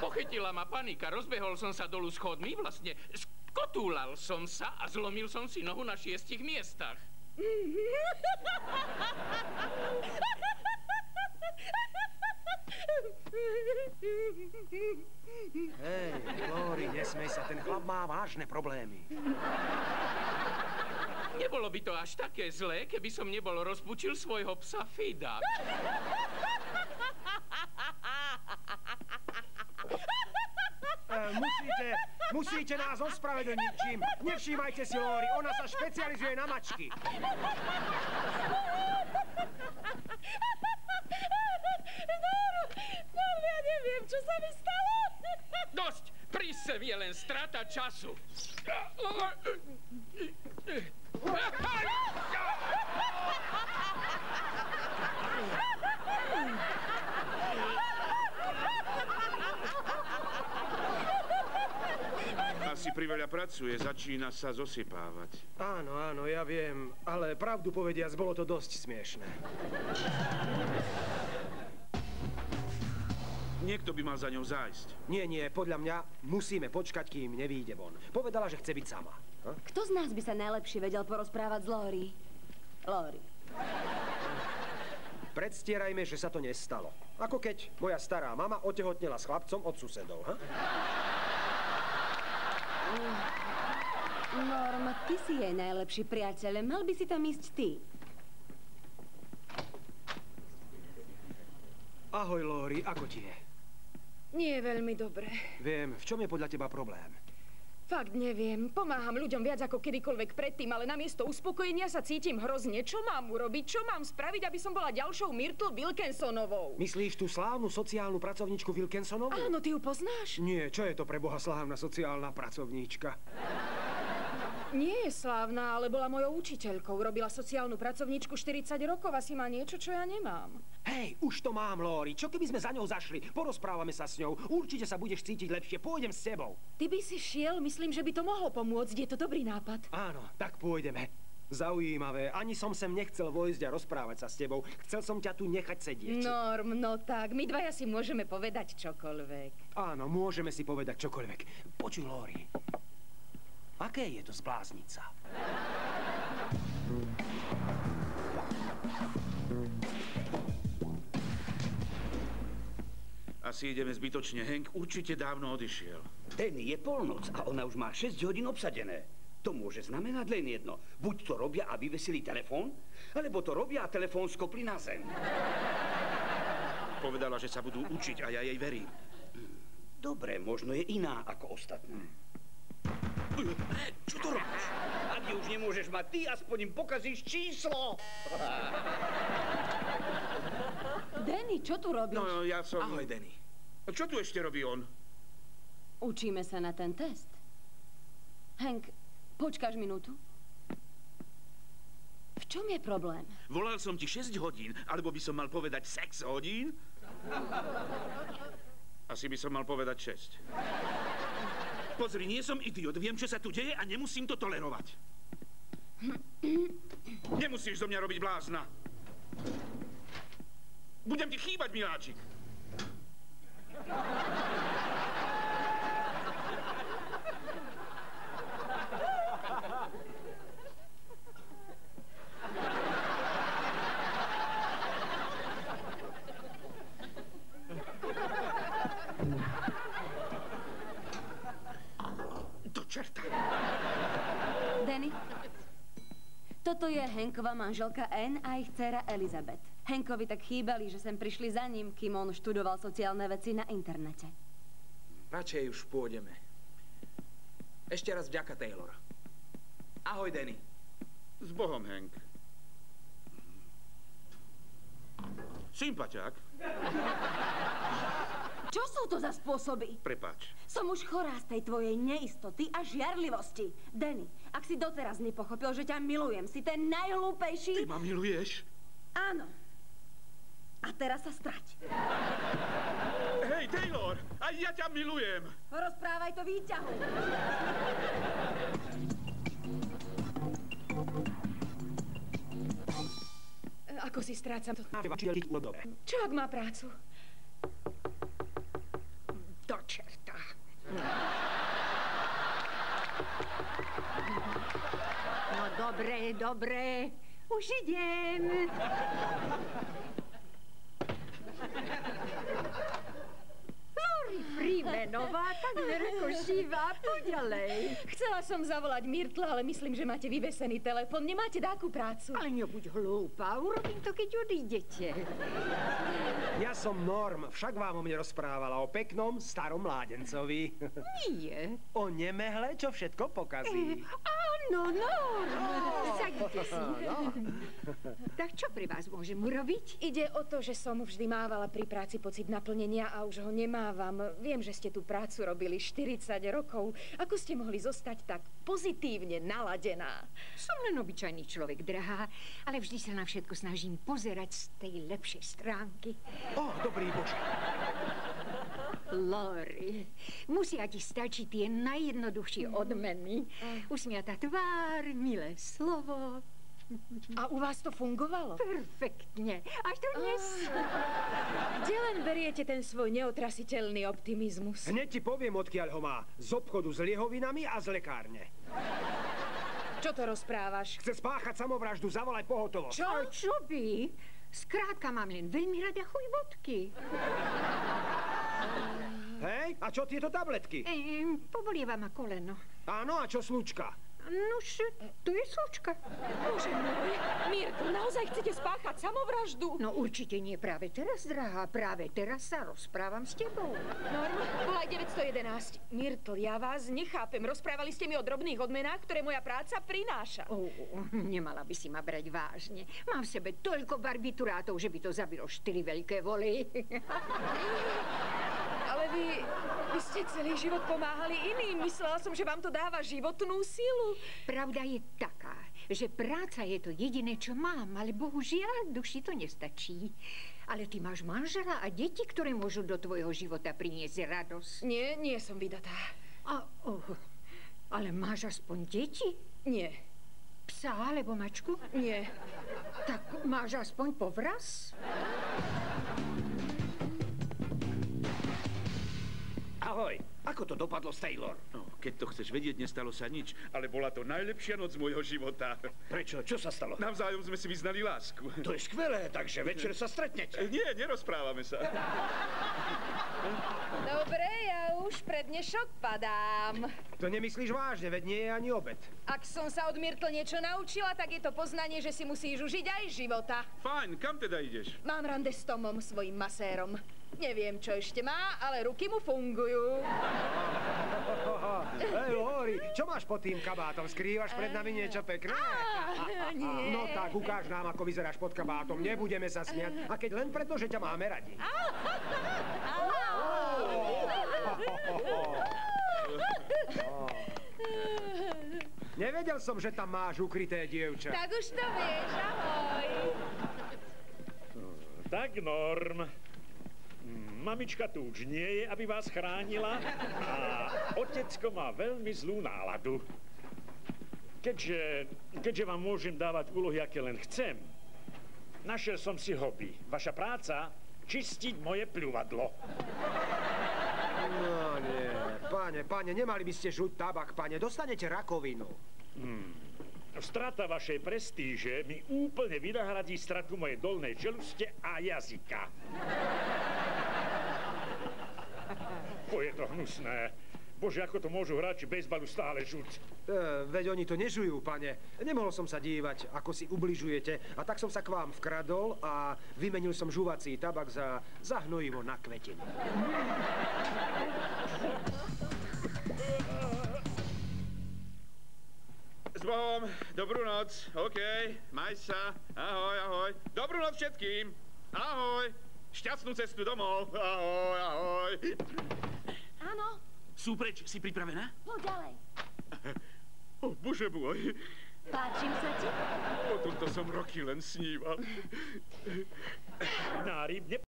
Pochytila ma panika, rozbehol som sa dolu schodmi, vlastne skotúlal som sa a zlomil som si nohu na 6 miestach. Hej, Lori, nesmej sa, ten chlap má vážne problémy. Nebolo by to až také zlé, keby som nebol rozpučil svojho psa Fida. Musíte nás ospravedlniť, Jim. Nevšímajte si Lori, ona sa špecializuje na mačky. No, ja neviem, čo sa mi stalo. Dosť! Prísev je len strata času. Asi priveľa pracuje, začína sa zosypávať. Áno, ja viem, ale pravdu povediac, bolo to dosť smiešné. Niekto by mal za ňou zájsť. Nie, podľa mňa musíme počkať, kým nevyjde von. Povedala, že chce byť sama. Kto z nás by sa najlepšie vedel porozprávať s Lori? Lori. Predstierajme, že sa to nestalo. Ako keď moja stará mama otehotnela s chlapcom od susedov, Norm, ty si jej najlepší priateľ. Mal by si tam ísť ty. Ahoj, Lori, ako ti je? Nie veľmi dobre. Viem, v čom je podľa teba problém? Fakt neviem. Pomáham ľuďom viac ako kedykoľvek predtým, ale namiesto uspokojenia sa cítim hrozne. Čo mám urobiť? Čo mám spraviť, aby som bola ďalšou Myrtle Wilkinsonovou? Myslíš tú slávnu sociálnu pracovníčku Wilkinsonovú? Áno, ty ju poznáš? Nie, čo je to pre Boha slávna sociálna pracovníčka? Nie je slávna, ale bola mojou učiteľkou. Robila sociálnu pracovníčku 40 rokov. Asi má niečo, čo ja nemám. Hej, už to mám, Lori. Čo keby sme za ňou zašli? Porozprávame sa s ňou. Určite sa budeš cítiť lepšie. Pôjdem s tebou. Ty by si šiel? Myslím, že by to mohlo pomôcť. Je to dobrý nápad. Áno, tak pôjdeme. Zaujímavé. Ani som sem nechcel vojsť a rozprávať sa s tebou. Chcel som ťa tu nechať sedieť. Norm, no tak. My dvaja si môžeme povedať čokoľvek. Áno, môžeme si povedať čokoľvek. Počuj, Lori. Aké je to zblázniť sa? Asi ideme zbytočne. Hank určite dávno odišiel. Danny, je polnoc a ona už má 6 hodín obsadené. To môže znamenať len jedno. Buď to robia a vyvesili telefón, alebo to robia a telefón skopli na zem. Povedala, že sa budú učiť a ja jej verím. Dobre, možno je iná ako ostatné. Čo to robíš? Ak už nemôžeš mať ty, aspoň im pokazíš číslo. Danny, čo tu robíš? No, ja som... Ahoj, Danny. Čo tu ešte robí on? Učíme sa na ten test. Hank, počkáš minútu? V čom je problém? Volal som ti 6 hodín, alebo by som mal povedať 6 hodín? Asi by som mal povedať 6. Pozri, nie som idiot. Viem, čo sa tu deje a nemusím to tolerovať. Nemusíš zo mňa robiť blázna. Budem ti chýbať, miláčik. Do čerta. Danny, toto je Hankova manželka Anne a ich dcéra Elizabeth. Hankovi tak chýbali, že sem prišli za ním, kým on študoval sociálne veci na internete. Radšej už pôjdeme. Ešte raz vďaka, Taylor. Ahoj, Danny. S Bohom, Hank. Sympaťák. Čo sú to za spôsoby? Prepáč. Som už chorá z tej tvojej neistoty a žiarlivosti. Danny, ak si doteraz nepochopil, že ťa milujem, si ten najhlúpejší... Ty ma miluješ? Áno. A teraz sa strať. Hej, Taylor, aj ja ťa milujem. Rozprávaj to výťahu. Ako si strácam to... Dobre. Čo ak má prácu? No dobre, dobre. Už idem. Lori Freemanová, takmer ako živá, poďalej. Chcela som zavolať Myrtla, ale myslím, že máte vyvesený telefon. Nemáte dáku prácu? Ale nebuď hlúpa, urobím to, keď odídete. Ja som Norm, však vám o mne rozprávala, o peknom starom mládencovi. Nie. O nemehle, čo všetko pokazí. Áno, Norm. Sadite si. Tak čo pre vás môžem urobiť? Ide o to, že som vždy mávala pri práci pocit naplnenia a už ho nemávam. Viem, že ste tú prácu robili 40 rokov. Ako ste mohli zostať tak pozitívne naladená? Som len obyčajný človek, drahá, ale vždy sa na všetko snažím pozerať z tej lepšej stránky. Dobrý Bože. Lori, musia ti stačiť tie najjednoduchšie odmeny. Usmiatá tvár, milé slovo. A u vás to fungovalo? Perfektne. Až do dnes. Kde len beriete ten svoj neotrasiteľný optimizmus? Hneď ti poviem, odkiaľ ho má. Z obchodu s liehovinami a z lekárne. Čo to rozprávaš? Chce spáchať samovraždu, zavolaj pohotovosť. Čo? A čo by? Skrátka, mám len veľmi rada chuť vodky. Hej, a čo tieto tabletky? Pobolieva ma koleno. Áno, a čo slučka? Nuž, tu je slučka. Bože môj, Myrtl, naozaj chcete spáchať samovraždu? No určite nie práve teraz, drahá. Práve teraz sa rozprávam s tebou. Norm, volaj 911. Myrtl, ja vás nechápem. Rozprávali ste mi o drobných odmenách, ktoré moja práca prináša. Nemala by si ma brať vážne. Mám v sebe toľko barbiturátov, že by to zabilo 4 veľké voly. Ale vy ste celý život pomáhali iným. Myslela som, že vám to dáva životnú silu. Pravda je taká, že práca je to jediné, čo mám, ale bohužiaľ duši to nestačí. Ale ty máš manžela a deti, ktoré môžu do tvojho života priniesť radosť. Nie som vydatá. Ale máš aspoň deti? Nie. Psa alebo mačku? Nie. Tak máš aspoň povraz? Ahoj, ako to dopadlo s Taylor? No, keď to chceš vedieť, nestalo sa nič, ale bola to najlepšia noc môjho života. Prečo? Čo sa stalo? Navzájom sme si vyznali lásku. To je skvelé, takže večer sa stretnete. Nie, nerozprávame sa. Dobre, ja už pre dnešok padám. To nemyslíš vážne, veď nie je ani obed. Ak som sa od Myrtl niečo naučila, tak je to poznanie, že si musíš užiť aj života. Fajn, kam teda ideš? Mám rande s Tomom, svojím masérom. Neviem, čo ešte má, ale ruky mu fungujú. Hej, Lori, čo máš pod tým kabátom? Skrývaš pred nami niečo pekné? Nie. No tak, ukáž nám, ako vyzeráš pod kabátom. Nebudeme sa smiať. A keď len preto, že ťa máme radi. Nevedel som, že tam máš ukryté dievča. Tak už to vieš, ahoj. Tak, Norm. Mamička tu už nie je, aby vás chránila a otecko má veľmi zlú náladu. Keďže vám môžem dávať úlohy, aké len chcem, našiel som si hobby. Vaša práca? Čistiť moje pľuvadlo. No nie, páne, nemali by ste žuť tabak, páne, dostanete rakovinu. Strata vašej prestíže mi úplne vynahradí stratu mojej dolnej čeluste a jazyka. Je to hnusné. Bože, ako to môžu hráči bejsbalu stále žuť? Veď oni to nežujú, pane. Nemohol som sa dívať, ako si ubližujete, a tak som sa k vám vkradol a vymenil som žuvací tabak za hnojivo na kvetinu. S Bohom, dobrú noc, OK, maj sa, ahoj, ahoj. Dobrú noc všetkým, ahoj, šťastnú cestu domov, ahoj, ahoj. Áno, Sú preč, si pripravená? poď ďalej. Bože môj, Páčim sa ti? o tomto som roky len sníval. Na rybne